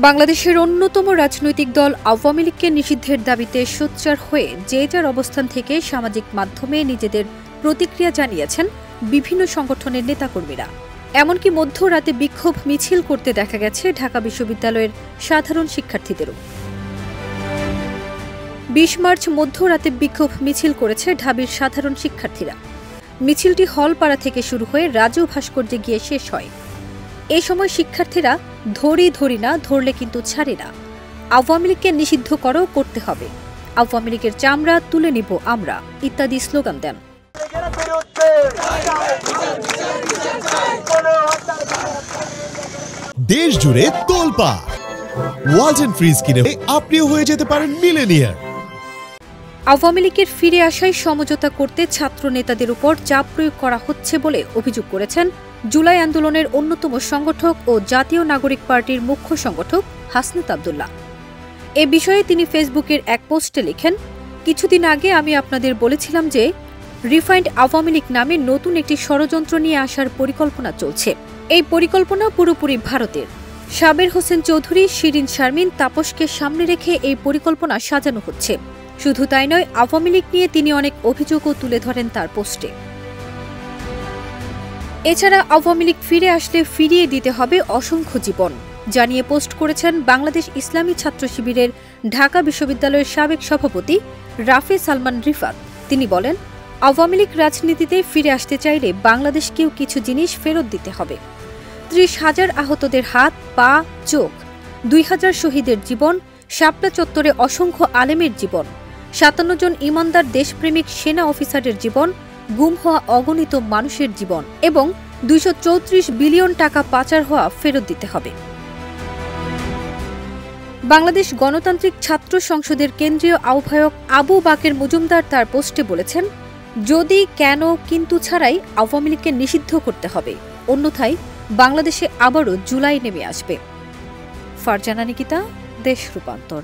বাংলাদেশের অন্যতম রাজনৈতিক দল আওয়ামী লীগকে নিষিদ্ধের দাবিতে সোচ্চার হয়ে যে যার অবস্থান থেকে সামাজিক মাধ্যমে নিজেদের প্রতিক্রিয়া জানিয়েছেন বিভিন্ন সংগঠনের নেতাকর্মীরা। এমনকি মধ্যরাতে বিক্ষোভ মিছিল করতে দেখা গেছে ঢাকা বিশ্ববিদ্যালয়ের সাধারণ শিক্ষার্থীদেরও। ২০ মার্চ মধ্যরাতে বিক্ষোভ মিছিল করেছে ঢাবির সাধারণ শিক্ষার্থীরা। মিছিলটি হলপাড়া থেকে শুরু হয়ে রাজু ভাস্কর্যে গিয়ে শেষ হয়। এই সময় শিক্ষার্থীরা ধরি না, ধরলে কিন্তু ছাড়ি না, আওয়ামী লীগকে নিষিদ্ধ করতে হবে, আওয়ামী লীগের চামড়া তুলে নিব আমরা ইত্যাদি স্লোগান দেন। দেশ জুড়ে তোলপাড়, ওয়ালটন ফ্রিজ কিনে আপনিও হয়ে যেতে পারেন মিলেনিয়ার। আওয়ামী লীগের ফিরে আসায় সমঝোতা করতে ছাত্র নেতাদের উপর চাপ প্রয়োগ করা হচ্ছে বলে অভিযোগ করেছেন জুলাই আন্দোলনের অন্যতম সংগঠক ও জাতীয় নাগরিক পার্টির মুখ্য সংগঠক হাসনাত আব্দুল্লাহ। এ বিষয়ে তিনি ফেসবুকের এক পোস্টে লিখেন, কিছুদিন আগে আমি আপনাদের বলেছিলাম যে রিফাইন্ড আওয়ামী লীগ নামে নতুন একটি ষড়যন্ত্র নিয়ে আসার পরিকল্পনা চলছে। এই পরিকল্পনা পুরোপুরি ভারতের। সাবের হোসেন চৌধুরী, শিরিন শারমিন, তাপসকে সামনে রেখে এই পরিকল্পনা সাজানো হচ্ছে। শুধু তাই নয়, আওয়ামী লীগ নিয়ে তিনি অনেক অভিযোগও তুলে ধরেন তার পোস্টে। এছাড়া আওয়ামী লীগ ফিরে আসলে ফিরিয়ে দিতে হবে অসংখ্য জীবন জানিয়ে পোস্ট করেছেন বাংলাদেশ ইসলামী ছাত্র শিবিরের ঢাকা বিশ্ববিদ্যালয়ের সাবেক সভাপতি রাফি সালমান রিফাত। তিনি বলেন, আওয়ামী লীগ রাজনীতিতে ফিরে আসতে চাইলে বাংলাদেশকেও কিছু জিনিস ফেরত দিতে হবে। ৩০,০০০ আহতদের হাত, পা, চোখ, ২,০০০ শহীদের জীবন, শাপলা চত্বরে অসংখ্য আলেমের জীবন, ৫৭ জন ইমানদার দেশপ্রেমিক সেনা অফিসারের জীবন, গুম হওয়া অগণিত মানুষের জীবন এবং ২৩৪ বিলিয়ন টাকা পাচার হওয়া ফেরত দিতে হবে। বাংলাদেশ গণতান্ত্রিক ছাত্র সংসদের কেন্দ্রীয় আহ্বায়ক আবু বাকের মজুমদার তার পোস্টে বলেছেন, যদি, কেন, কিন্তু ছাড়াই আওয়ামী লীগকে নিষিদ্ধ করতে হবে, অন্যথায় বাংলাদেশে আবারও জুলাই নেমে আসবে। ফারজানা নিকিতা, দেশ রূপান্তর।